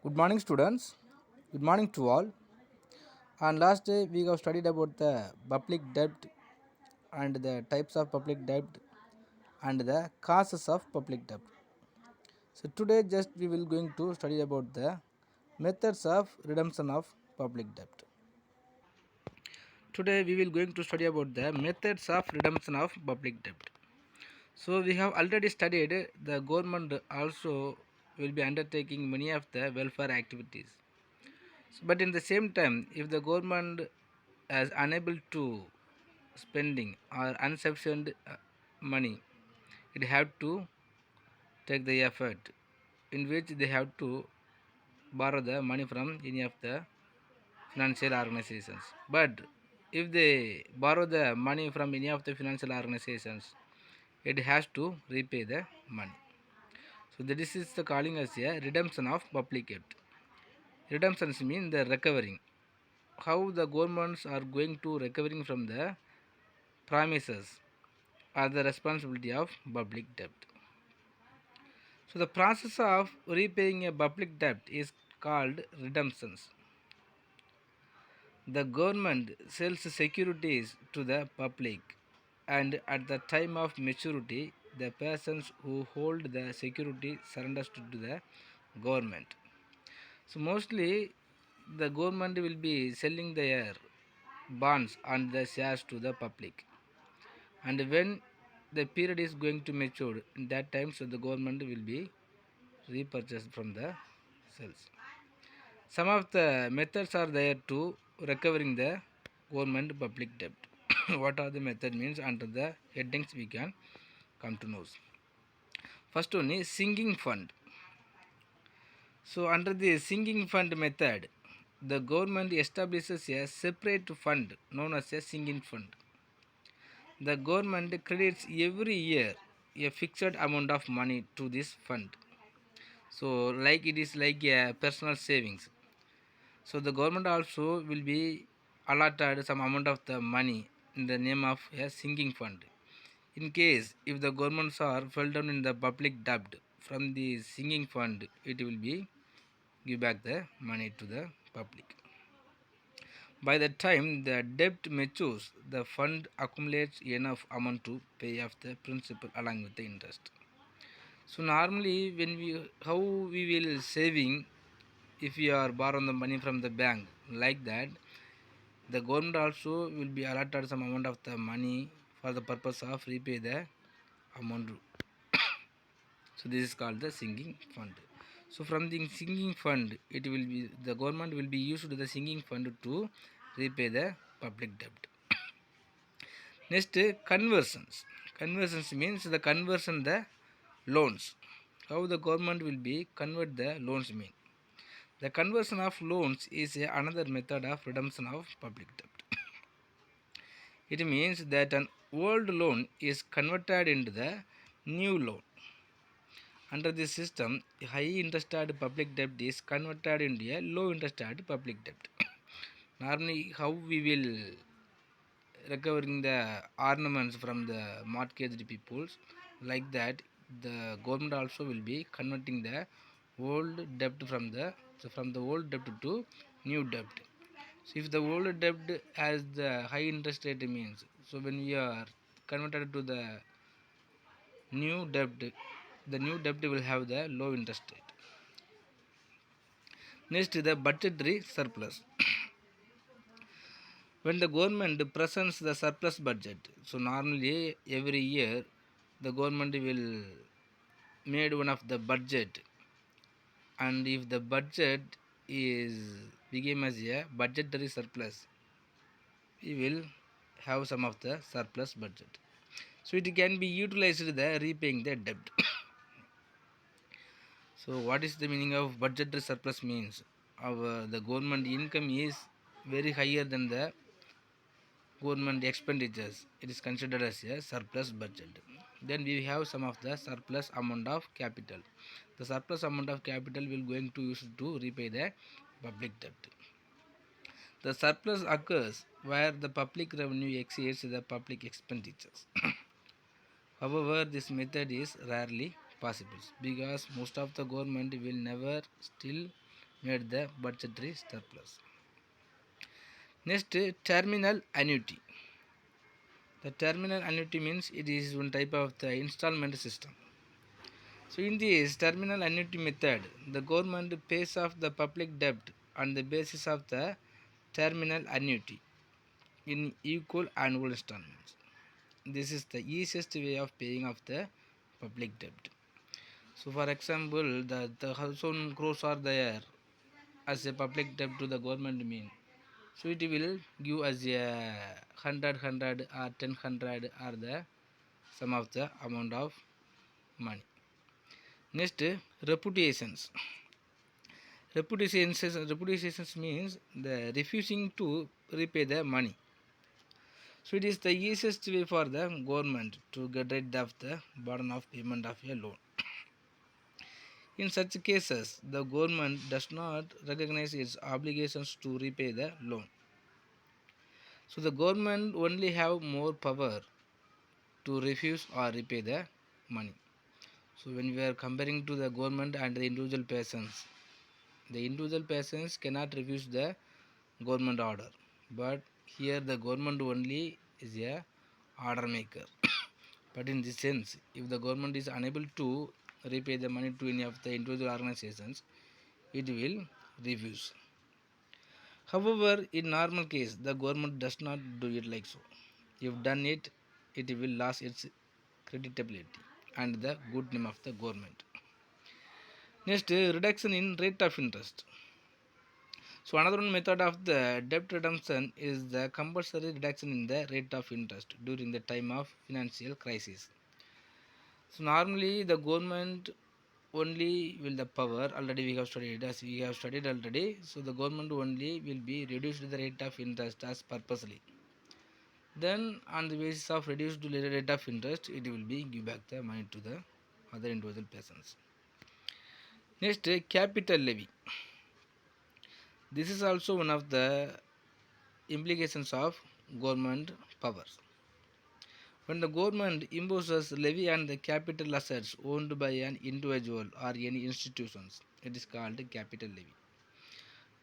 Good morning, students. Good morning to all. And last day we have studied about the public debt and the types of public debt and the causes of public debt. So today just we will going to study about the methods of redemption of public debt. Today we will going to study about the methods of redemption of public debt. So we have already studied the government also will be undertaking many of the welfare activities. But in the same time, if the government is unable to spending or insufficient money, it have to take the effort in which they have to borrow the money from any of the financial organizations. But if they borrow the money from any of the financial organizations, it has to repay the money. So this is the calling as a redemption of public debt. Redemptions mean the recovering. How the governments are going to recovering from the promises are the responsibility of public debt. So the process of repaying a public debt is called redemptions. The government sells securities to the public, and at the time of maturity, the persons who hold the security surrenders to the government. So mostly the government will be selling their bonds and the shares to the public. And when the period is going to mature, in that time so the government will be repurchased from the sales. Some of the methods are there to recovering the government public debt. What are the method means under the headings we can come to know. First one is sinking fund. So under the sinking fund method, the government establishes a separate fund known as a sinking fund. The government credits every year a fixed amount of money to this fund. So like it is like a personal savings. So the government also will be allotted some amount of the money in the name of a sinking fund. In case if the governments are fell down in the public debt from the sinking fund, it will be give back the money to the public. By the time the debt matures, the fund accumulates enough amount to pay off the principal along with the interest. So normally when we how we will saving if we are borrowing the money from the bank like that, the government also will be allotted some amount of the money for the purpose of repay the amount. So this is called the sinking fund. So from the sinking fund, it will be the government will be used the sinking fund to repay the public debt. Next, conversions. Conversions means the conversion the loans. How the government will be convert the loans mean. The conversion of loans is another method of redemption of public debt. It means that an old loan is converted into the new loan. Under this system, high interested public debt is converted into a low interested public debt. Normally, how we will recovering the ornaments from the mortgaged peoples, like that the government also will be converting the old debt from the old debt to new debt. So if the old debt has the high interest rate means, so when we are converted to the new debt, the new debt will have the low interest rate. Next, the budgetary surplus. When the government presents the surplus budget, so normally every year the government will made one of the budget, and if the budget is became as a budgetary surplus, we will have some of the surplus budget. So it can be utilized the repaying the debt. So what is the meaning of budgetary surplus means? Our the government income is very higher than the government expenditures. It is considered as a surplus budget. Then we have some of the surplus amount of capital. The surplus amount of capital will going to use to repay the public debt. The surplus occurs where the public revenue exceeds the public expenditures. However, this method is rarely possible because most of the government will never still made the budgetary surplus. Next, terminal annuity. The terminal annuity means it is one type of the installment system. So in this terminal annuity method, the government pays off the public debt on the basis of the terminal annuity in equal annual installments. This is the easiest way of paying off the public debt. So for example, the 1,000 crores are there as a public debt to the government mean. So it will give us a 100 or 10 or the sum of the amount of money. Next, reputations. Reputations means the refusing to repay the money. So it is the easiest way for the government to get rid of the burden of payment of a loan. In such cases, the government does not recognize its obligations to repay the loan. So the government only have more power to refuse or repay the money. So when we are comparing to the government and the individual persons cannot refuse the government order, but here the government only is a order maker. But in this sense, if the government is unable to repay the money to any of the individual organizations, it will refuse. However, in normal case, the government does not do it like so. If done it, it will lose its creditability and the good name of the government. Next, reduction in rate of interest. So another one method of the debt redemption is the compulsory reduction in the rate of interest during the time of financial crisis. So normally the government only will the power, already we have studied, as we have studied already, so the government only will be reduced the rate of interest as purposely. Then on the basis of reduced rate of interest, it will be give back the money to the other individual persons. Next, capital levy. This is also one of the implications of government powers. When the government imposes levy on the capital assets owned by an individual or any institutions, it is called capital levy.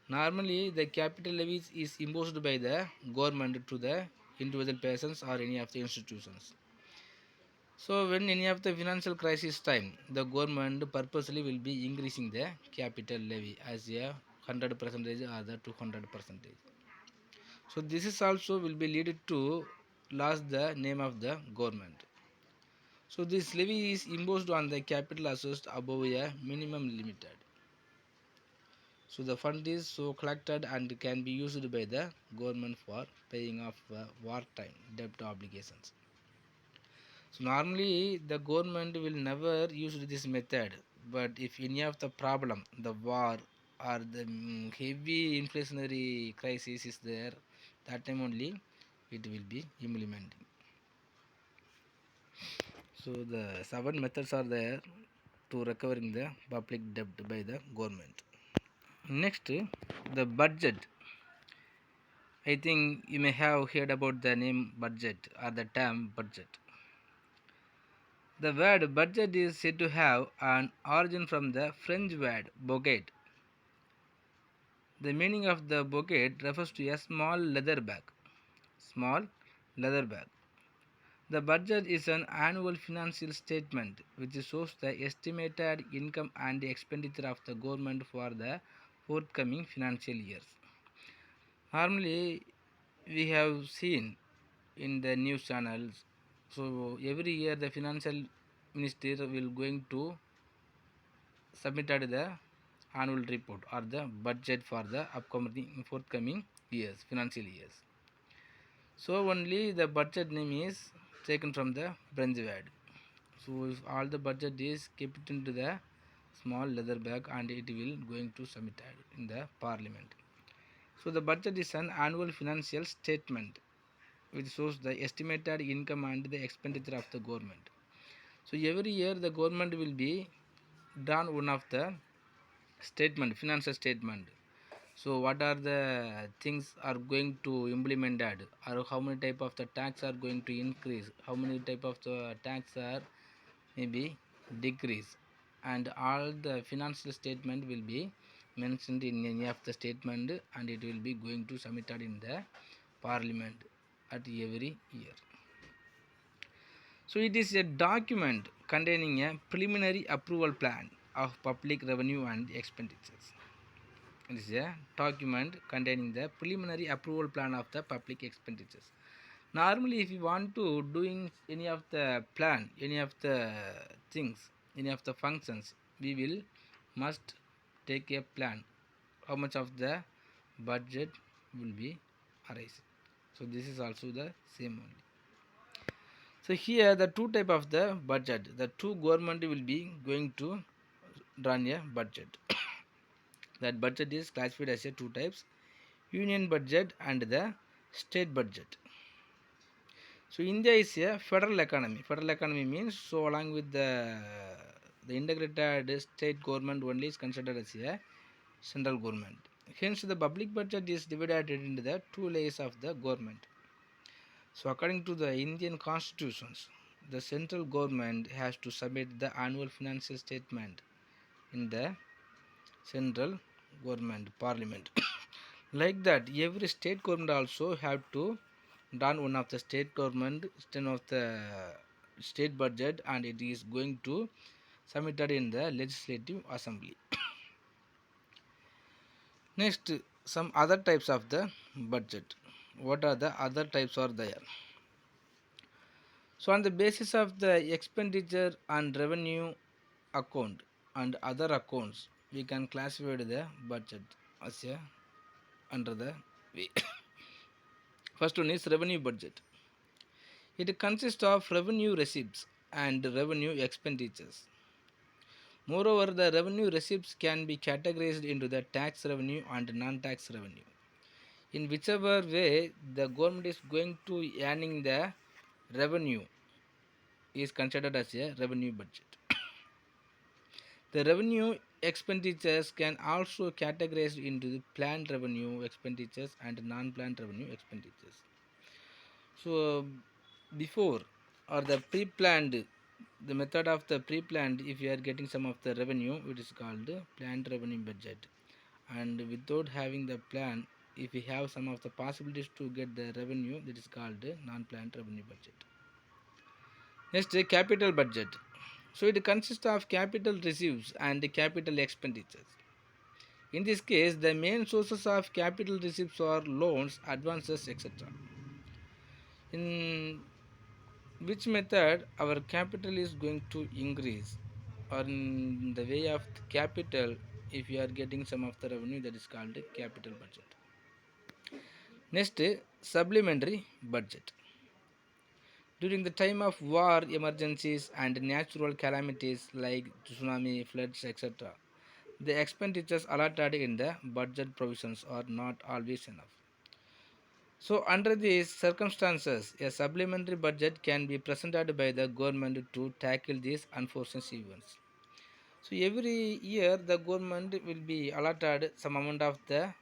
Normally, the capital levy is imposed by the government to the individual persons or any of the institutions. So, when any of the financial crisis time, the government purposely will be increasing the capital levy as a 100% or the 200%. So, this is also will be leaded to lose the name of the government. So, this levy is imposed on the capital assets above a minimum limited. So the fund is so collected and can be used by the government for paying off wartime debt obligations. So normally the government will never use this method, but if any of the problem, the war or the heavy inflationary crisis is there, that time only it will be implementing. So the 7 methods are there to recovering the public debt by the government. Next, the budget. I think you may have heard about the name budget or the term budget. The word budget is said to have an origin from the French word budget. The meaning of the budget refers to a small leather bag. Small leather bag. The budget is an annual financial statement which shows the estimated income and expenditure of the government for the forthcoming financial years. Normally, we have seen in the news channels, so every year the financial minister will going to submit the annual report or the budget for the upcoming forthcoming years, financial years. So only the budget name is taken from the French word. So if all the budget is kept into the small leather bag and it will going to submit in the parliament. So the budget is an annual financial statement which shows the estimated income and the expenditure of the government. So every year the government will be drawn one of the statement, financial statement. So what are the things are going to implemented, or how many type of the tax are going to increase, how many type of the tax are maybe decrease, and all the financial statement will be mentioned in any of the statement, and it will be going to submitted in the parliament at every year. So it is a document containing a preliminary approval plan of public revenue and expenditures. It is a document containing the preliminary approval plan of the public expenditures. Normally, if you want to doing any of the plan, any of the things, any of the functions, we will must take a plan. How much of the budget will be arise. So this is also the same only. So here the two type of the budget. The two government will be going to run a budget. That budget is classified as a two types: union budget and the state budget. So India is a federal economy. Federal economy means, so along with the integrated state government only is considered as a central government. Hence the public budget is divided into the two layers of the government. So according to the Indian constitutions, the central government has to submit the annual financial statement in the central government parliament. Like that, every state government also have to done one of the state government, one of the state budget, and it is going to submitted in the legislative assembly. Next, some other types of the budget. What are the other types are there? So on the basis of the expenditure and revenue account and other accounts, we can classify the budget as a under the way. First one is revenue budget. It consists of revenue receipts and revenue expenditures. Moreover, the revenue receipts can be categorized into the tax revenue and non-tax revenue. In whichever way the government is going to earning the revenue is considered as a revenue budget. The revenue expenditures can also categorized into the planned revenue expenditures and non-planned revenue expenditures. So before or the pre-planned, the method of the pre-planned, if you are getting some of the revenue, it is called planned revenue budget. And without having the plan, if we have some of the possibilities to get the revenue, that is called non-planned revenue budget. Next, capital budget. So it consists of capital receipts and capital expenditures. In this case, the main sources of capital receipts are loans, advances, etc. In which method our capital is going to increase, or in the way of capital, if you are getting some of the revenue, that is called capital budget. Next, supplementary budget. During the time of war, emergencies, and natural calamities like tsunami, floods, etc., the expenditures allotted in the budget provisions are not always enough. So, under these circumstances, a supplementary budget can be presented by the government to tackle these unforeseen events. So, every year the government will be allotted some amount of the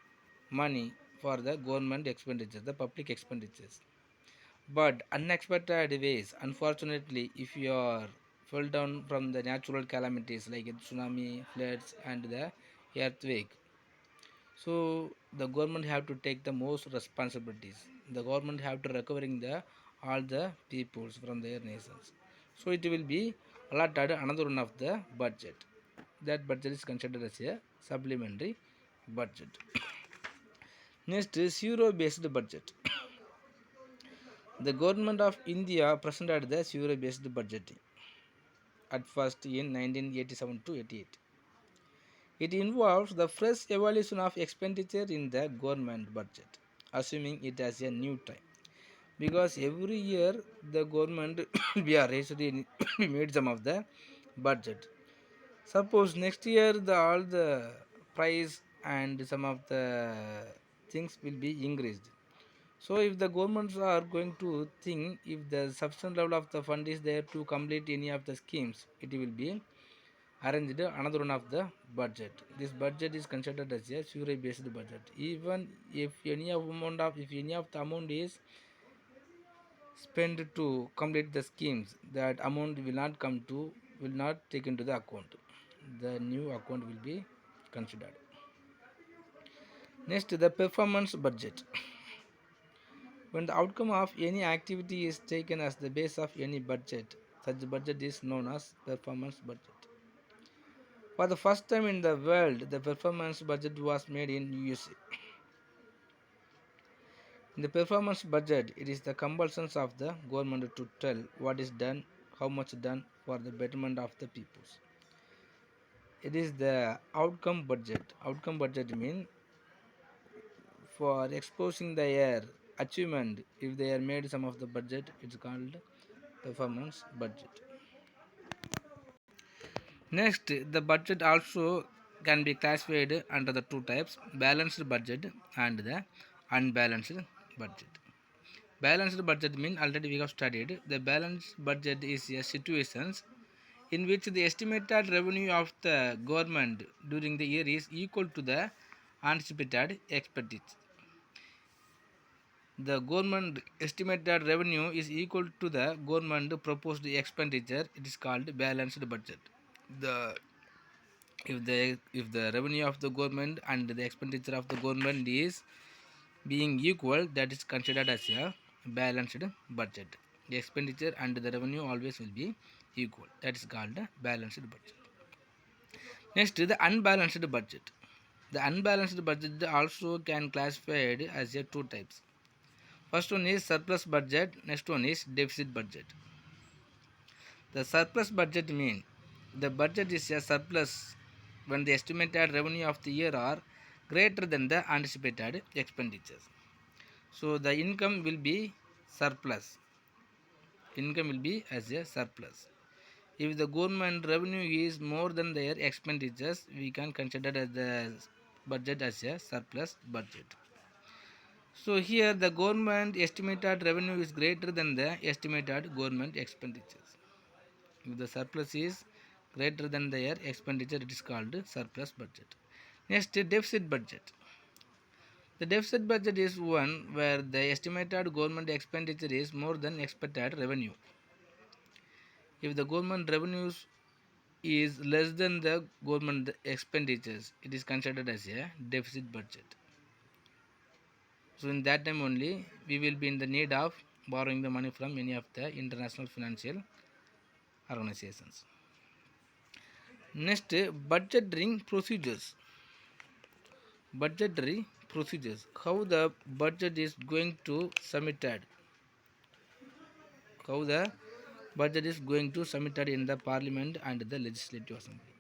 money for the government expenditures, the public expenditures. But unexpected ways, unfortunately, if you are fell down from the natural calamities like tsunami, floods, and the earthquake, so the government have to take the most responsibilities. The government have to recovering the all the peoples from their nations. So it will be allotted another one of the budget. That budget is considered as a supplementary budget. Next is zero-based budget. The government of India presented the zero-based budgeting at first in 1987 to 88. It involves the fresh evaluation of expenditure in the government budget, assuming it as a new time. Because every year the government we are raised we made some of the budget. Suppose next year the all the price and some of the things will be increased. So if the governments are going to think if the sufficient level of the fund is there to complete any of the schemes, it will be arranged another one of the budget. This budget is considered as a survey based budget. Even if any of the amount is spent to complete the schemes, that amount will not take into the account. The new account will be considered. Next, the performance budget. When the outcome of any activity is taken as the base of any budget, such budget is known as performance budget. For the first time in the world, the performance budget was made in USA. In the performance budget, it is the compulsion of the government to tell what is done, how much done for the betterment of the peoples. It is the outcome budget. Outcome budget means for exposing their achievement. If they are made some of the budget, it's called performance budget. Next, the budget also can be classified under the two types: balanced budget and the unbalanced budget. Balanced budget means already we have studied. The balanced budget is a situation in which the estimated revenue of the government during the year is equal to the anticipated expenditure. The government estimated revenue is equal to the government proposed expenditure. It is called balanced budget. The if the revenue of the government and the expenditure of the government is being equal, that is considered as a balanced budget. The expenditure and the revenue always will be equal. That is called a balanced budget. Next, the unbalanced budget. The unbalanced budget also can classified as a two types. First one is surplus budget. Next one is deficit budget. The surplus budget means the budget is a surplus when the estimated revenue of the year are greater than the anticipated expenditures. So the income will be surplus. Income will be as a surplus. If the government revenue is more than their expenditures, we can consider the budget as a surplus budget. So here the government estimated revenue is greater than the estimated government expenditures. If the surplus is greater than their expenditure, it is called surplus budget. Next, deficit budget. The deficit budget is one where the estimated government expenditure is more than expected revenue. If the government revenues is less than the government expenditures, it is considered as a deficit budget. So in that time only we will be in the need of borrowing the money from any of the international financial organizations. Next, budgeting procedures. Budgetary procedures. How the budget is going to submitted. How the budget is going to submitted in the parliament and the legislative assembly.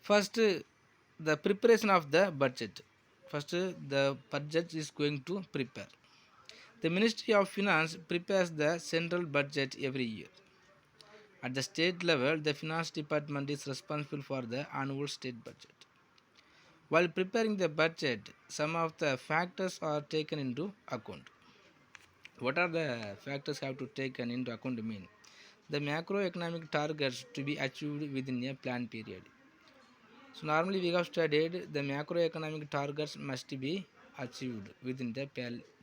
First, the preparation of the budget. First, the budget is going to prepare. The Ministry of Finance prepares the central budget every year. At the state level, the finance department is responsible for the annual state budget. While preparing the budget, some of the factors are taken into account. What are the factors have to taken into account mean? The macroeconomic targets to be achieved within a planned period. So normally we have studied the macroeconomic targets must be achieved within the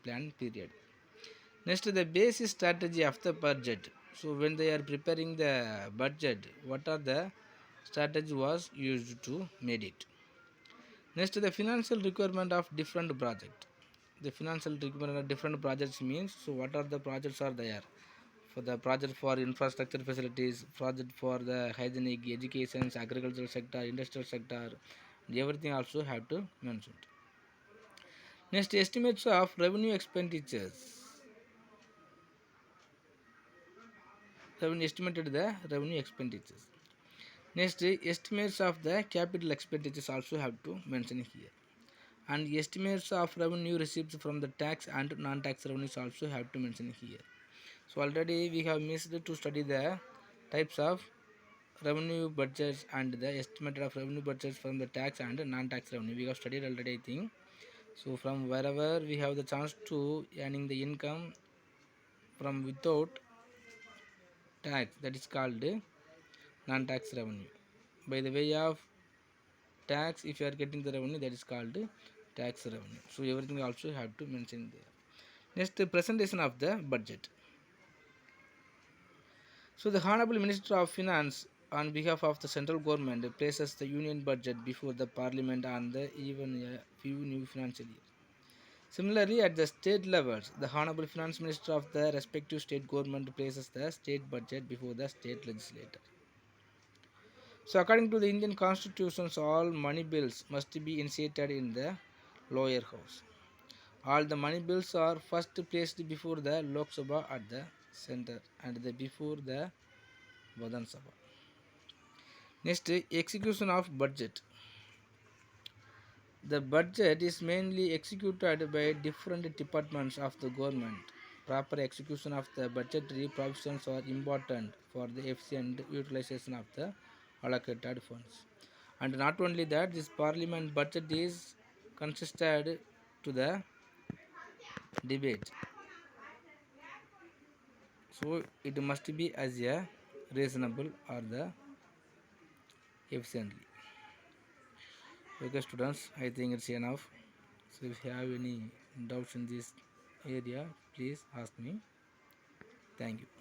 planned period. Next, the basic strategy of the budget. So when they are preparing the budget, what are the strategy was used to made it? Next, the financial requirement of different project. The financial requirement of different projects means, so what are the projects are there? For the project for infrastructure facilities, project for the hygienic, education, agricultural sector, industrial sector, everything also have to mention. Next, estimates of revenue expenditures. Revenue estimated the revenue expenditures. Next, estimates of the capital expenditures also have to mention here. And estimates of revenue received from the tax and non-tax revenues also have to mention here. So already we have missed to study the types of revenue budgets and the estimate of revenue budgets from the tax and non-tax revenue. We have studied already, I think. So from wherever we have the chance to earning the income from without tax, that is called non-tax revenue. By the way of tax, if you are getting the revenue, that is called tax revenue. So everything also have to mention there. Next, the presentation of the budget. So the Honorable Minister of Finance on behalf of the central government places the union budget before the parliament and the even a few new financial year. Similarly, at the state levels, the Honorable Finance Minister of the respective state government places the state budget before the state legislature. So, according to the Indian constitutions, all money bills must be initiated in the lower house. All the money bills are first placed before the Lok Sabha at the center and before the Vidhan Sabha. Next, execution of budget. The budget is mainly executed by different departments of the government. Proper execution of the budgetary provisions are important for the efficient utilization of the allocated funds. And not only that, this parliament budget is consisted to the debate. So it must be as a reasonable or the efficiently. Okay students, I think it's enough. So if you have any doubts in this area, please ask me. Thank you.